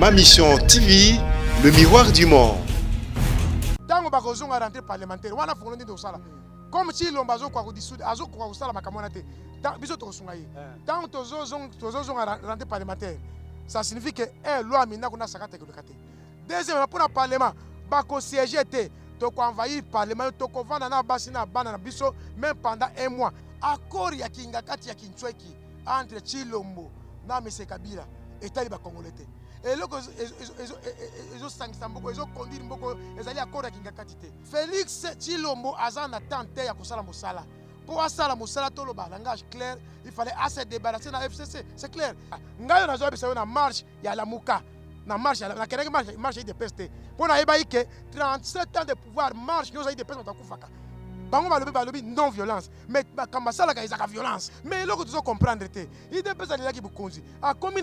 Ma Mission TV, le miroir du monde. Tant que nous avons rentré parlementaire, on a fait des choses. Comme si l'on a fait des choses, on a fait des choses. Tant que nous avons rentré parlementaire, ça signifie que la loi a sakate. Deuxièmement, pour le parlement, bako siéger était, donc envahir le parlement, donc on va dans la basse na banana biso même pendant un mois. Accord ya kingakati ya kinchweki entre Chilombo na M. Kabila et Taliba Congolais. Et là, ils ont conduit les accords avec Kingakati. Félix Chilombo a tenté de faire Moussala. Pour faire Moussala, tout le langage clair, il fallait assez débarrasser de la FCC. C'est clair. Nous avons une marche, il y a la Mouka. La marche, la marche de peste. Pour nous, 37 ans de pouvoir marche, nous avons des pestes. Bango balobi non violence mais kamba sala ka izaka violence mais loko tuzo comprendre te ide pesa lelaki bukonzi akomi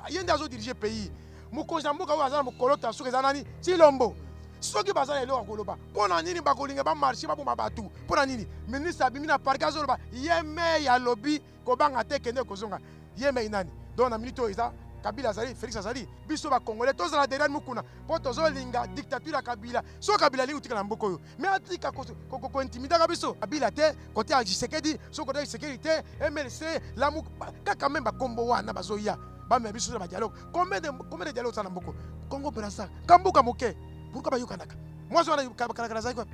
yende azo diriger pays mukonzi mboka wa azana mukolota suka zanani Chilombo soki bazana eloko koloba pona nini bakolinga ba marché ba boma batu pona nini ministre abimi na parka zoloba yeme ya lobby ko banga te kende kozonga yeme inani donc na minute iza Kabila Azali, Félix Azali, biso ba Congolais, tous la derrière mukuna, pour tous linga dictature à Kabila, so Kabila lingu tika na mboko. Mais atika ko intimider Kabiso. Kabila te côté à Tshisekedi, so côté sécurité, MLC, la muk kaka même ba kombo wana bazoya. Ba me biso ba dialogue. Combien de dialogues ça na mboko? Congo Brazza, Kambuka moke. Pourquoi ba yukanaka? Moi je wana kala za quoi?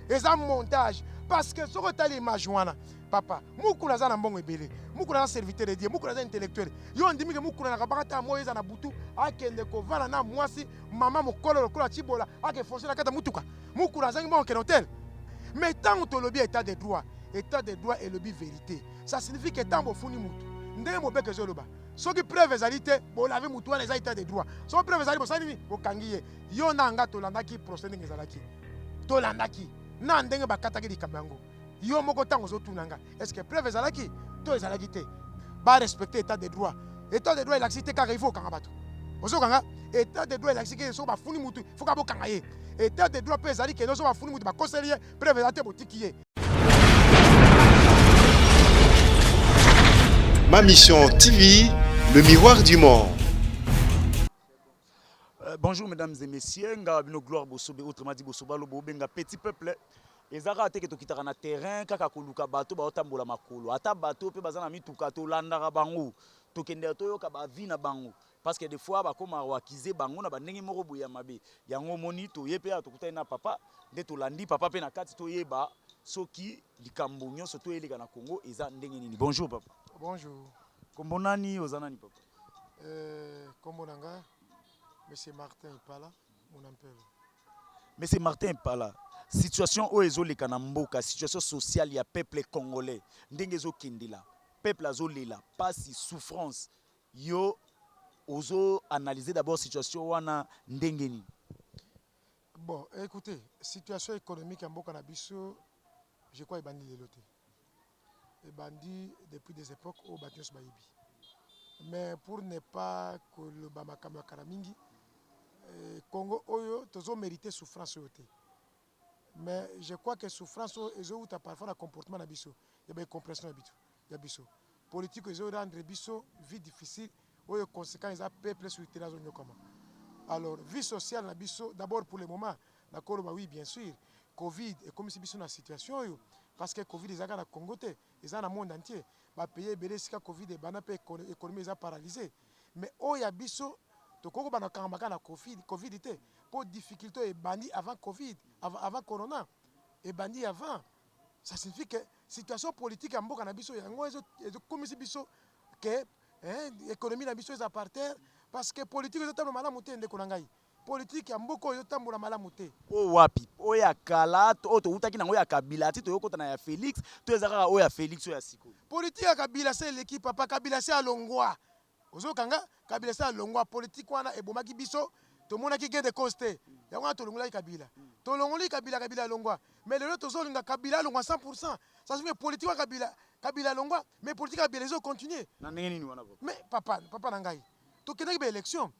Et ça montage parce que so côté l'image wana. Papa, mukuna za na mbongo ebele. Mukuna na serviteur de Dieu, mukuna za intellectuel. Yo ndimi ke mukuna na kabakata moyeza na butu, akende ko vana na mwasi, mama mokolo lokola chibola, ake forcer na kata mutuka. Mukuna za ngimo ke hotel. Mais tant que lobby état de droit et lobby vérité. Ça signifie que tant bo funi mutu. Ndenge mo beke zo loba. Soki preuve ezalité, bo laver mutu wana za état de droit. So preuve ezali bo sani bo kangiye. Yo nanga to landaki procéding ezalaki. To landaki. Na ndenge bakataki di kamango. Yo moko tango zo tunanga. Est-ce que preuve ezalaki? To ezalaki te. Ba respecter état de droit. État de droit il accepte car il faut kanga bato. Ozo kanga état de droit il accepte so ba funi mutu, faut ka bo kanga ye. État de droit peut ezali que no so ba funi mutu ba conseiller preuve ezalité botiki ye. Ma Mission TV, le miroir du monde. Bonjour mesdames et messieurs, ngabino gloire bosobe autrement dit bosoba lobo benga petit peuple. Ezaka te ke tokitaka na terrain kaka koluka bato ba otambola makolo ata bato pe bazana mituka to landaka bango tokende to yoka ba vie na bango parce que des fois ba koma wakize bango na bandenge moko boya mabe yango moni to yepe atokuta na papa nde to landi papa pe na kati to yeba soki likambo nyonso to eleka na Congo eza ndenge nini. Bonjour papa. Bonjour. Kombo nani ozana ni papa? Kombo nanga Monsieur Martin Ipala, mon appel. Monsieur Martin Ipala. Situation où ezoleka na mboka, situation sociale ya peuple congolais. Ndenge ezokendela. Peuple azolela, pasi souffrance. Yo ozo analyser d'abord situation wana ndenge ni. Bon, écoutez, situation économique en mboka na biso, je crois ebandi lelo te. Ebandi depuis des époques au Batios Bayibi. Mais pour ne pas que le Bamakama Karamingi, Congo oyo tozo mériter souffrance oyo te. Mais je crois que souffrance est parfois le comportement de biso. Il y a des compressions de biso. Politique est rendre biso vie difficile ou les conséquences des peuple sur le terrain. Alors vie sociale na biso d'abord pour le moment d'accord oui bien sûr Covid et comme si biso na situation parce que Covid est na Congo te est dans le monde entier ba payer belesika Covid et bana pe économie est paralysée mais o ya biso to koko bana kangaka na Covid te pour difficulté et bandi avant Covid avant Corona et bandi avant ça signifie que situation politique en mboka na biso yango ezo comme si biso que économie na biso est à par terre parce que politique ezo tambola malamu te ndeko na ngai politique ya mboka ezo tambola malamu te O wapi o ya kala to utaki na ngo ya Kabila ti to yokota na ya Félix to ezaka o ya Félix o ya siko politique ya Kabila c'est l'équipe papa Kabila c'est alongwa ozo kanga Kabila c'est alongwa politique wana ebomaki biso to mona ki gede coste yango to longolaki Kabila to longoli Kabila longwa mais le autre zo linga Kabila longwa 100% ça signifie politique wa Kabila longwa mais politique ya Kabila zo continuer na ndenge nini wana mais papa na ngai to kendaki ba élection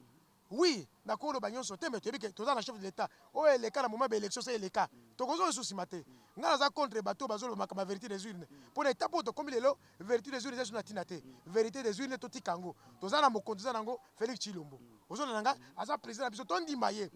oui d'accord ba nyonso te mais tu que to za na chef de l'état o le cas na moment ba élection c'est le cas to kozo souci maté ngala za contre bateau bazolo makama vérité des urnes pour l'état pour to comme lelo vérité des urnes c'est na tinate vérité des urnes to tikango to za na mokonzi za nango Félix Chilombo ozolanda aza président na biso tondima ye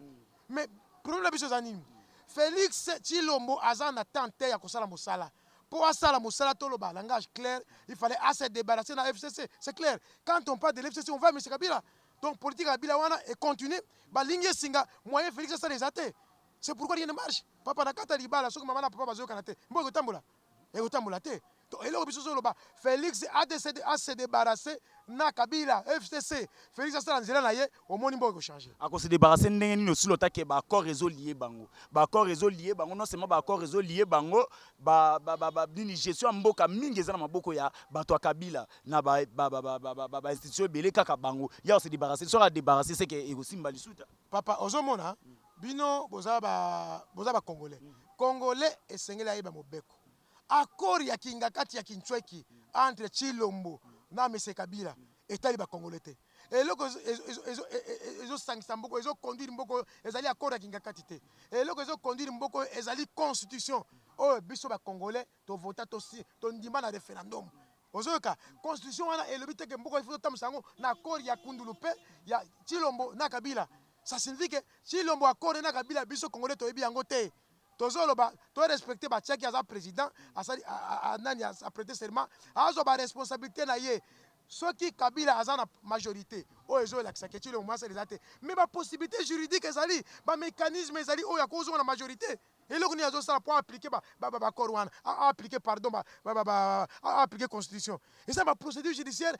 mais problème na biso eza nini Félix Tshilombo aza na temps te ya kosala mosala pour asala mosala toloba langage clair il fallait se débarrasser de la FCC c'est clair quand on parle de l'FCC on va M. Kabila donc politique Kabila wana et continuer balingi singa moyen Félix asala ezate c'est pourquoi rien ne marche papa nakata libala soki mama na papa bazo kanate mbo ekotambola te to eloko biso zoloba Félix a décidé à se débarrasser na Kabila FCC Félix asala nzela na ye omoni mbo ko changer ako se débarrasser ndenge nini aussi lotake ba accord réseau lié bango non seulement ba accord réseau lié bango ba nini gestion mboka mingi ezana maboko ya bato ya Kabila na ba institution belé kaka bango ya se débarrasser sera débarrasser c'est que ekosimba lisuta papa ozomona bino boza ba congolais esengela yeba mobeko accord ya kingakati ya Kinshweki entre Tshilombo na M. Kabila etali ba congolais te eloko ezo sangisa mboko ezo conduire mboko ezali accord ya kingakati te eloko ezo conduire mboko ezali constitution oyo biso ba congolais to vota to ndima na référendum ozoyoka constitution wana elobi te ke mboko ifo totambusa yango na accord ya kundulu pe ya Tshilombo na Kabila ça signifie que Tshilombo accord na Kabila biso congolais toyebi yango te tozoloba to respecter ba tchaki aza président asali nani a prêter serment azo ba responsabilité na ye soki Kabila aza na majorité o ezo la kisaketi le moment c'est les até mais ba possibilité juridique ezali ba mécanisme ezali o ya kozo na majorité et loko ni azo sala pour appliquer ba corwana appliquer pardon appliquer constitution et ça ba procédure judiciaire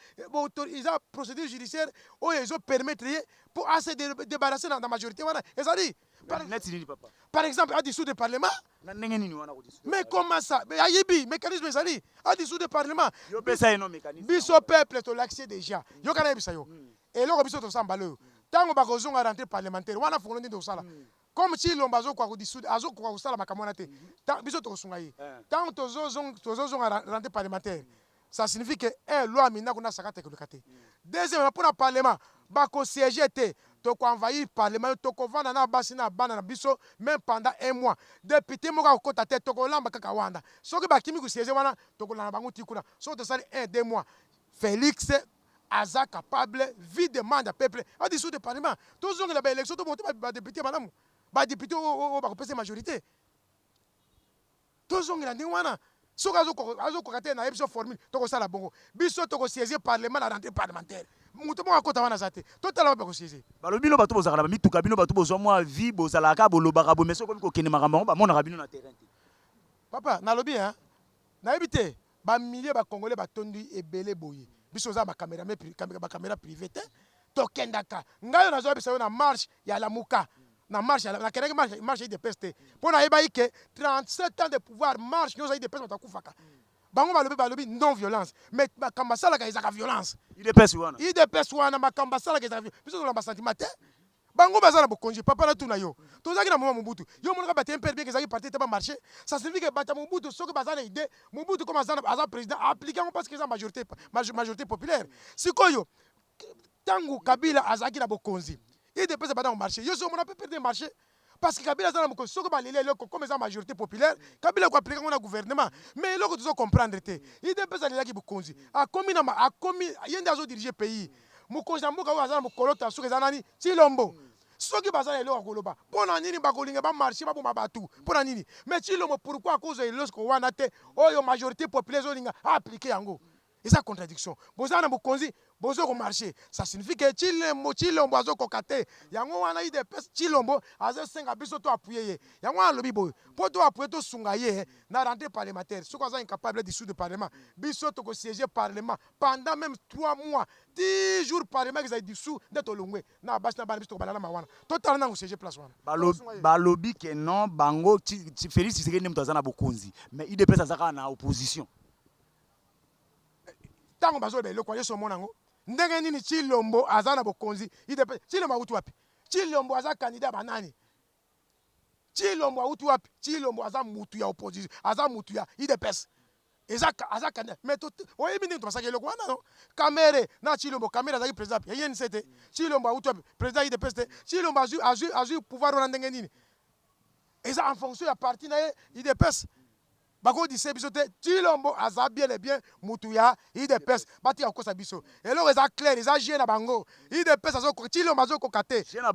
ils a procédure judiciaire o ezo permettre pour se débarrasser dans la majorité wana ezali par exemple, à dissous du Parlement. Mais comment ça? Mais Ayibi, mécanisme ezali, à dissous du Parlement. Biso peuple to l'accès déjà. Yo kana bisa yo. Et là biso to sambalo. Tango ba kozonga rentrée parlementaire, wana fongo ndi to sala. Comme Tshilombo azo kwa dissous, azo kwa sala makamona te. Biso to sunga yi. Tango tozonga rentrée parlementaire. Ça signifie que loi mina kuna sakata ko lekate. Deuxième pour le Parlement, ba ko siéger te. Toko envahir le Parlement, toko vanda na basi na bana na biso même pendant 1 mois. Député moka kokota te toko lamba kaka wanda. Soki ba kimi ku siéger wana toko na bango tikuna. So to sali 1-2 mois. Félix aza capable vite demande peuple a dissous le Parlement. Toujours la élection to monter ba député madame. Ba député o ba kopesa majorité. Toujours la ndingwana. Soki azo kokate na episode formule toko sala bongo. Biso toko siéger Parlement na rentrée parlementaire. Muto mo akota wana zate totala ba ko siéger balobilo bato bozala ba mituka bino bato bozwa mwa vie bozala ka bolobaka bo meso ko kende makambo ba mona bino na terrain papa nalobi hein na ebité ba milliers ba congolais ba tondi ebele boye biso za ba caméra privée te to kendaka ngayo nazo bisa yo na marche ya Lamuka na marche na keneke marche de peste pour na eba ike 37 ans de pouvoir marche nous a de peste batakufaka bango balobi non violence mais makamba sala ka ezaka violence idps wana makamba sala ka ezaka violence biso na sentiment te bango bazala bokonji papa na tuna yo tozaki na moment Mobutu yo monaka ba temper bien que ezaki parti te ba marché ça signifie que bata Mobutu soki bazala idée Mobutu comme azala président appliquer parce que c'est majorité populaire sikoyo tangu Kabila azaki na bokonzi idps bata marché yo so mona peut perdre marché parce que Kabila zana moko soko ba lele loko comme ça majorité populaire Kabila ko appliquer on gouvernement mais loko tu dois comprendre te il dépend ça laki bukonzi a commis yende azo diriger pays mukonzi mboka wa zana mokolota soko zanani Tshilombo soki bazana lelo koloba pona nini ba kolinga ba marché ba bomba batu pona nini mais Tshilombo pourquoi à cause de lorsque wana te oyo majorité populaire zo linga appliquer yango et ça contradiction bozana mokonzi bozo ko marché ça signifie que Tshilombo azo kokate yango wana ide pes Tshilombo azo senga biso to appuyer yango alobi boy po to appuyer to sunga ye na rentrée parlementaire soko aza incapable de dissoudre le parlement biso to ko siéger parlement pendant même 3 mois 10 jours parlement qu'ils a dissous de to longwe na basi na bana biso to balala mawana to tala na ko siéger place wana balobi que non bango Félix Tshisekedi mto azana bokonzi mais ide pes azaka na opposition tango bazo be lokwa yeso monango ndenge nini Tshilombo aza na bokonzi Tshilombo autu wapi Tshilombo aza candidat banani Tshilombo autu wapi Tshilombo aza mutu ya opposition aza mutu ya IDPS aza candidat mais oyebi ndenge tobasaki eloko wana no Kamere na Tshilombo Kamere azaki président ya INC te Tshilombo autu wapi président IDPS te Tshilombo azwi pouvoir wana ndenge nini eza en fonction ya parti na ye IDPS bakodise biso te Tshilombo aza bien et bien mutu ya UDPS batika kokosa biso eloko eza clair eza jeu na bango UDPS Tshilombo azokoka te jeu na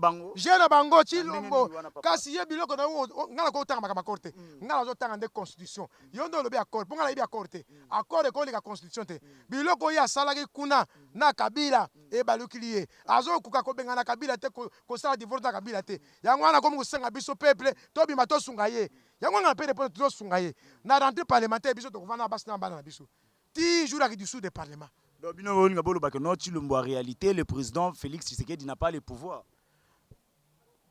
bango Tshilombo kasi ye biloko na nga nakotanga makambo accord te nga nazotanga nde constitution yo nde olobi accord mpo nga nayebi accord te accord ekoleka constitution te biloko oyo asalaki kuna na Kabila ebalukili ye azokoka kobenga na Kabila te kosala divorce na Kabila te yango wana komi kosenga biso peuple tobima tosunga ye yango nga mpe reposo tozosunga ye na rentrée parlementaire biso tokovanda basi na bana na biso ti jour aki dessous de parlement. Donc bino olinga bolo bake no Tshilombo en réalité le président Félix Tshisekedi n'a pas le pouvoir.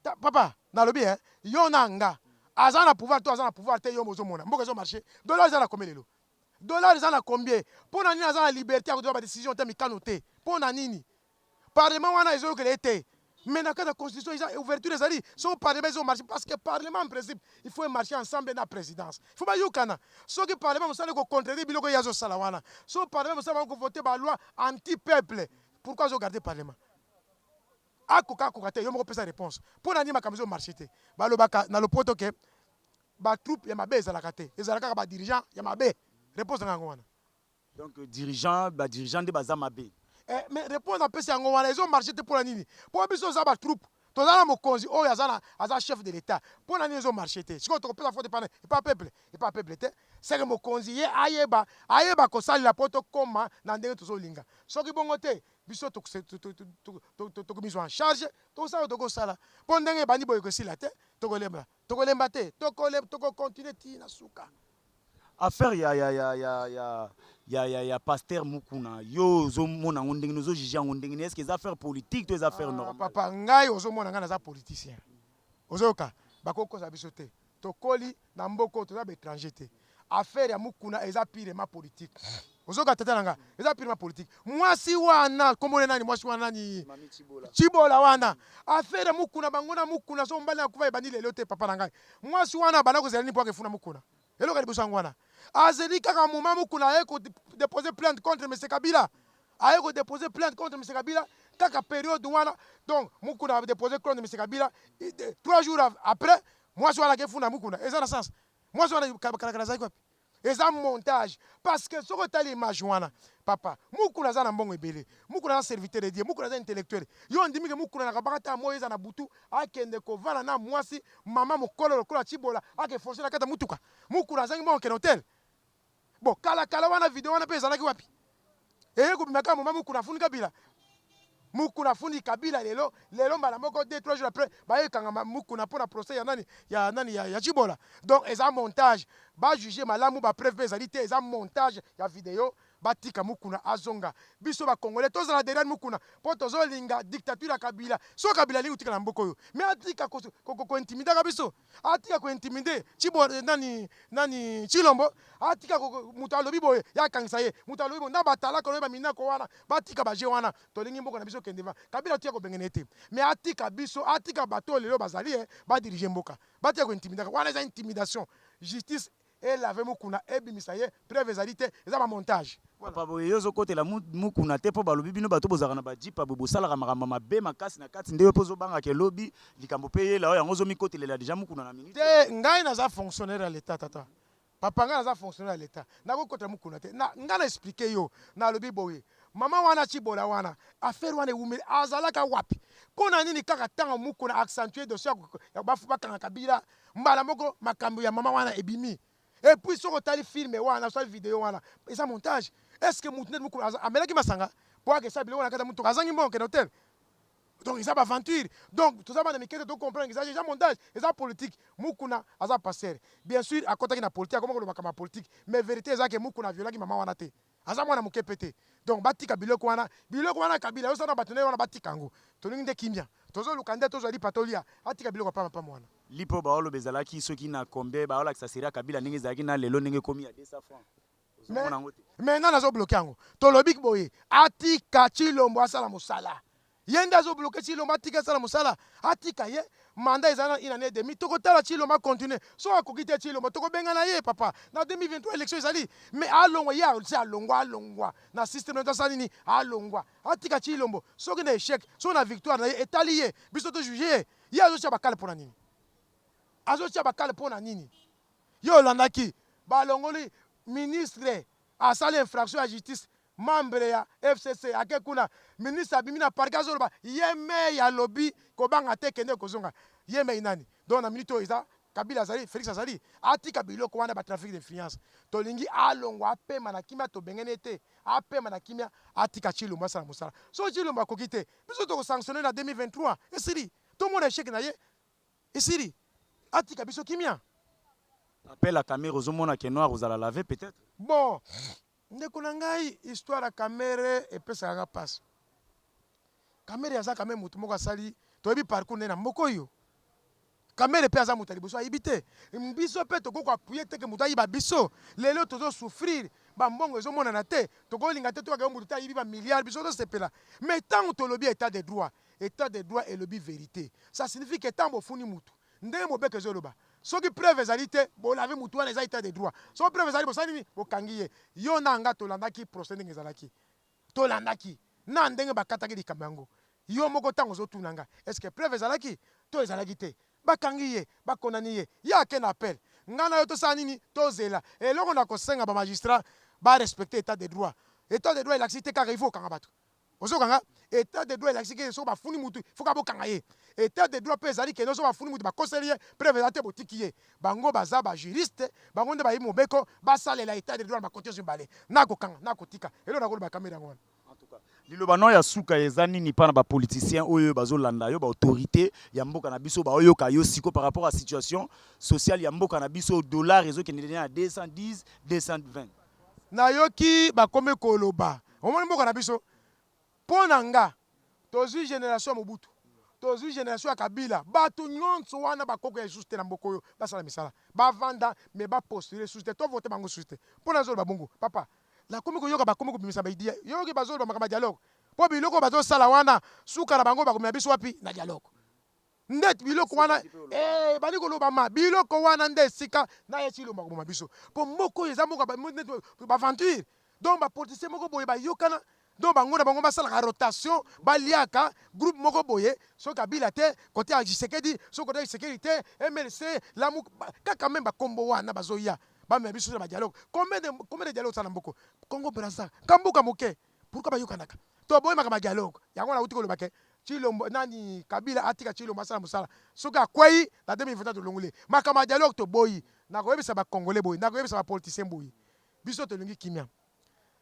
Papa nalobi hein yo na nga aza na pouvoir to aza na pouvoir te yo mozo mona mboka zo marché dollar eza na combien lelo dollar eza na combien pour na nini aza na liberté ya kotoba ba décision te mikano te pour na nini parlement wana ezokele te. Mais dans la constitution, il y a ouverture des alliés. Son parlement, ils ont marché. Parce que le parlement, en principe, il faut marcher ensemble dans la présidence. Il ne faut pas y aller. Ce que le parlement, vous savez, contredire, il y a des salawana. Ce parlement, vous savez, voter la loi anti-peuple. Pourquoi ils ont gardé le parlement? Ah, il y a une réponse. Pour l'année, ils ont marché. Dans le poto, les troupes, il y a des dirigeants, il y a des réponse. Donc, dirigeant de Bazamabé. Mais répondre à peu c'est ils ont marché pour la nini pour biso za ba troupe to za na mokonzi o ya za chef de l'état pour la nini ils ont marché te siko to pesa faute pas peuple te c'est que mokonzi ye ayeba ko sali la poto koma na ndenge to zo linga soki bongo te biso to miso en charge to ça to ko sala pour ndenge bandi boy ko sila te to ko lemba te to ko continuer ti na suka affaire ya pasteur Mukuna yo zo mona ngondenge nozo juger ngondenge est-ce que les affaires politiques to les affaires normales papa ngai ozo mona nga na za politicien ozoka bakoko za biso te to koli na mboko to za étranger te affaire ya Mukuna eza pirement politique ozoka tata nanga eza pirement politique mwasi wana komone nani mwasi wana nani Chibola wana affaire ya Mukuna bangona Mukuna so mbala kuva ebani lelo te papa nanga mwasi wana bana ko zela ni po ke funa Mukuna eloko liboso ngwana azeli kaka moma Mukuna aye ko déposer plainte contre M. Kabila aye ko déposer plainte contre M. Kabila kaka période wana donc Mukuna a déposé contre M. Kabila 3 jours après moi je wala ke funa Mukuna eza na sens moi je wala kala za kwapi eza montage parce que soko tali image wana papa Mukuna za na mbongo ebele Mukuna za serviteur de Dieu Mukuna za intellectuel yo ndimi ke Mukuna na kabakata moyeza na butu akende ko vala na mwasi mama mokolo lokola Chibola ake forcer na kata mutuka Mukuna za ngimo en hôtel bon kala wana video wana pesa laki wapi ko bimaka mama Mukuna fundi Kabila Mukuna fundi Kabila lelo mbala moko 2-3 jours après ba yekanga Mukuna pour la procès ya Chibola donc eza montage ba juger malamu ba preuve ezalité eza montage ya vidéo batika Mukuna azonga biso ba congolais tozala derrière Mukuna po tozolinga dictature ya Kabila so Kabila lingi utika na mboko yo mais atika ko intimider biso atika ko intimider Chibola nani Tshilombo atika ko mutalobi boye ya kangisa ye mutalobi bo na batala ko ba mina ko wana batika ba je wana tolingi mboko na biso kendeva Kabila tia ko bengene te mais atika biso atika bato lelo bazali ba diriger mboka batika ko intimider wana eza intimidation justice et la Mukuna ebimisa ye preuve ezalité eza ba montage papa boye yozo kotela Mukuna te po balobi bino bato bozaka na bajipa bosalaka makambo mabe makasi na kati ndewe po zobanga ke lobi likambo pe ye la yango zo mikotelela déjà Mukuna na minute te ngai naza fonctionnaire à l'état tata papa ngai naza fonctionnaire à l'état nako kotela Mukuna te ngai na expliquer yo na lobi boye mama wana Chibola wana affaire wana umeli azalaka wapi pona nini kaka tanga Mukuna accentuer dossier ya bafu bakanga Kabila mbala moko makambo ya mama wana ebimi. Et puis, si on regarde le film, on a la vidéo, et ça montage. Est-ce que Mukuna amelaki masanga pour que ça biloko na kata mutu azangi mbongo na hôtel. Donc ils ont aventure. Donc tout ça va de comprendre que ça déjà montage, et ça politique. Mukuna aza passer. Bien sûr à côté de la politique, comment on va politique, mais vérité c'est que Mukuna violaki maman wana te. Aza mwana muke pété. Donc batika biloko wana Kabila yo sana batené wana batika ngo. Tolingi de kimia. Tozo lukande tozo ali patolia. Atika biloko pa mwana. Lipo baolo bezalaki soki na kombe baola que ça serait Kabila ningi zaki na lelo ningi komi ya 200 francs. Mais non azo bloqué ngo. Tolobik boye. Atika Tshilombo asala musala. Yenda azo bloqué Tshilombo atika asala musala. Atika ye mandat ezana une année et demie. Toko tala Tshilombo continue. So akokite Tshilombo toko benga na ye papa. Na 2023 élection ezali. Mais alongwa ya c'est alongwa. Na système de salini alongwa. Atika Tshilombo. Soki na échec, so na victoire na ye etalié. Biso to juger. Ya azo cha bakale pona nini? Azo tia bakale pona nini yo landaki balongoli ministre asali infraction ya justice membre ya FCC ake kuna ministre abimi na parquet azoloba ye me ya lobi kobanga te kende kozonga ye me inani donc na minute oyo eza Kabila azali Félix azali atika biloko wana ba trafic d'influence tolingi alongo apema na kimia tobengene te apema na kimia atika Tshilombo asala mosala so Tshilombo akoki te biso tokosanctionne na 2023 esili tomona échec na ye esili atika biso kimia appel à caméra ozomona ke noir ozala laver peut-être bon ndeko na ngai histoire ya kamere epesaka passe kamere aza quand même motu moko asali toyebi parcours nde na moko oyo kamere mpe aza moto ya liboso ayibi te biso mpe tokoki koapuye teke moto ayiba biso lelo tozosouffrir bambongo ezomonana te tokolinga te toyaka moto te ayibi bamilliard biso tosepela mais ntango tolobi état de droit elobi vérité ça signifie que ntango bofuni motu ndenge mobeko ezoloba soki preuve ezali te bolave motu wana eza état de droit soki preuve ezali bosali nini bokangi ye yo na nga tolandaki procès ndenge ezalaki tolandaki na ndenge bakataki likambo yango yo moko ntango ozotuna nga est ce que preuve ezalaki to ezalaki te bakangi ye bakondani ye ye ake na appel ngai na yo tosala nini tozela eloko na kosenga bamagistrat barespecte état de droit elakisi te kaka il faut okanga bato ozokanga état de droit elakisi ke soki bafuni mutu foka bokanga ye état de droit mpe ezali kende soki bafuni mutu bakoseli ye preuve eza te botiki ye bango baza bajuriste bango nde bayebi mobeko basalela état de droit na bakote ozo mibale nakokanga nakotika eloko nakoloba kamera yango wana liloba no ya suka eza nini mpa na bapoliticien oyo bazolanda yo baautorité ya mboka na biso baoyoka yo siko par rapport à situation sociale ya mboka na biso dollar ezokende na 210 220 nayoki bakomi koloba omoni mboka na biso mpo na nga tozwi génération ya Mobutu tozwi génération ya Kabila bato nyonso wana bakoko ya lisusu te na mboka oyo basala misala bavanda me bapostule lisusu te tovote bango lisusu te mpo na zoloba bongo papa nakomi koyoka bakomi kobimisa baidia yoki bazoloba makambo ya dialogue mpo biloko bazosala wana suka na bango bakomela biso wapi na dialogue nde biloko wana bali koloba ma biloko wana nde esika na ye Tshilombo akoboma biso mpo moko oyo eza moko baventure donc bapoliticien moko boye bayokana donc bango na bango basalaka rotation baliaka groupe moko boye soki Kabila te kote ya Tshisekedi soki kote ya Tshisekedi te MLC lamu kaka même bakombo wana bazoya bamema biso na badialogue combien de dialogue osala na mboko Congo Brazza kambuka moke pourquoi bayokanaka toboyemaka badialogue yango nauti koloba ke Tshilombo nani Kabila atika Tshilombo asala mosala soki akwei na 2023 tolongole makambo ya dialogue toboyi nakoyebisa bakongole boyi nakoyebisa bapoliticien boyi biso tolingi kimia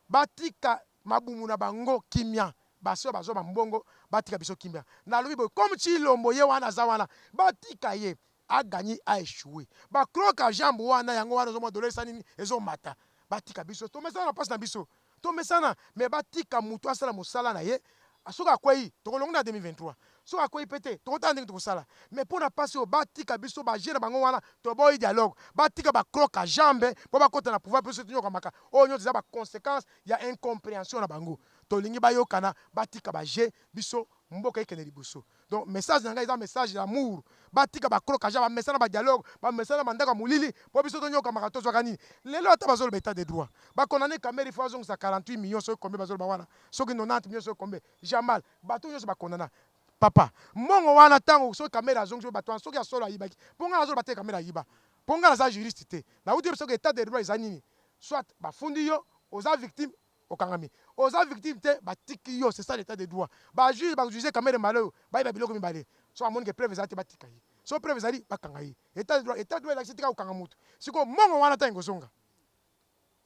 batika mabumu na bango kimia baso bazo bambongo batika biso kimia nalobi boyi comme Tshilombo ye wana aza wana batika ye a gagné a échoué ba kroka jambo wana yango wana zo modolo sanini ezo mata batika biso to mesana na passe na biso to mesana me batika mutu asala mosala na ye asoka kwei to kolonga na 2023 soka kwei pete to tandinga to sala mais pour na passe au batika biso ba jena bango wana to boy dialogue batika ba kroka jambe po ba kota na pouvoir biso to nyoka maka o nyo za ba conséquence ya incompréhension na bango to lingi ba yokana batika ba je biso mboka ikene liboso donc message na ngai eza message d'amour batika bakroka ja bamesana badialogue bamesana bandaka molili po biso tonyoka maka tozwaka nini lelo ata bazoloba état de droit bakondane kamere fois azongisa 48 millions soki kombe bazoloba wana soki 90 millions soki kombe jamal bato nyonso bakondana papa mbongo wana ntango soki kamere azongisi bato wana soki asolo ayibaki mpo ngai azoloba te kamere ayiba mpo ngai naza juriste te nauti soki état de droit eza nini soit bafundi yo oza victime okangami oza victime te batiki yo c'est ça l'état de droit bajuge bajuge kamere maleo bayiba biloko mibale so amoni ke preuve ezali te batika ye so preuve ezali bakanga ye état de droit elakisi tika kokanga motu sikoyo mbongo wana ntango ekozonga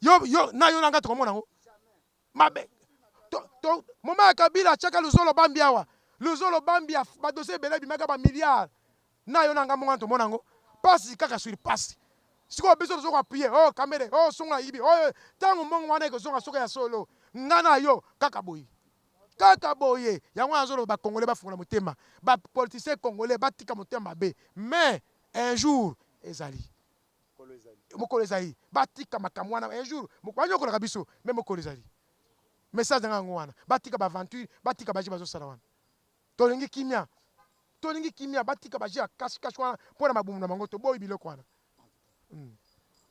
yo nanga tokomona yango mabe moma ya Kabila atiaka luzolo bambi awa luzolo bambi badosie ebele bimaka bamilliard na yo nanga mbongo wana tomona yango pasi kaka sur pasi sikoyo biso tozoka appuye o kamere o songa yibi oyo ntango mbongo wana ekozonga soki ya solo nga na yo kaka boye yango nazoloba bakongolais bafungola motema bapoliticien congolais batika motema mabe mais un jour ezali mokolo ezali batika makambo wana un jour banyokolaka biso me mokolo ezali message nanga yango wana batika baaventure batika baje bazosala wana tolingi kimia batika baje ya kashikashi wana mpo na mabumu na bango toboyi biloko wana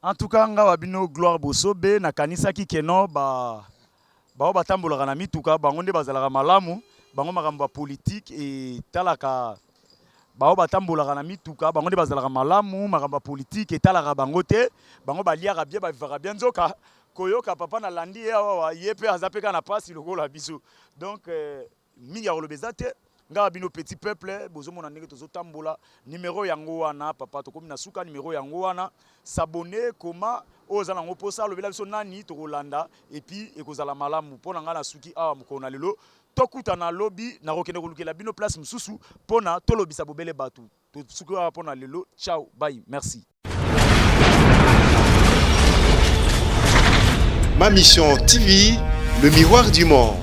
en tout cas nga babino Gloire Bosobe nakanisaki keno bao batambolaka na mituka bango nde bazalaka malamu bango makambo ya politique etalaka bao batambolaka na mituka bango nde bazalaka malamu makambo politique etalaka bango te bango baliaka bien bavivaka bien nzoka koyoka papa na landi ye awa ye mpe aza mpe kaka na pasi lokola biso donc mingi ya koloba eza te nga bino petit peuple bozomona ndenge tozotambola numéro yango wana papa tokomi na suka numéro yango wana s'abonner koma oyo oza nango mposa alobela biso nani tokolanda epuis ekozala malamu mpo na nga na suki awa mokolo na lelo tokutana lobi nakokende kolukela bino place mosusu mpona tolobisa bobele bato tosuki awa mpona lelo ciao bye merci. Ma Mission TV, le miroir du monde.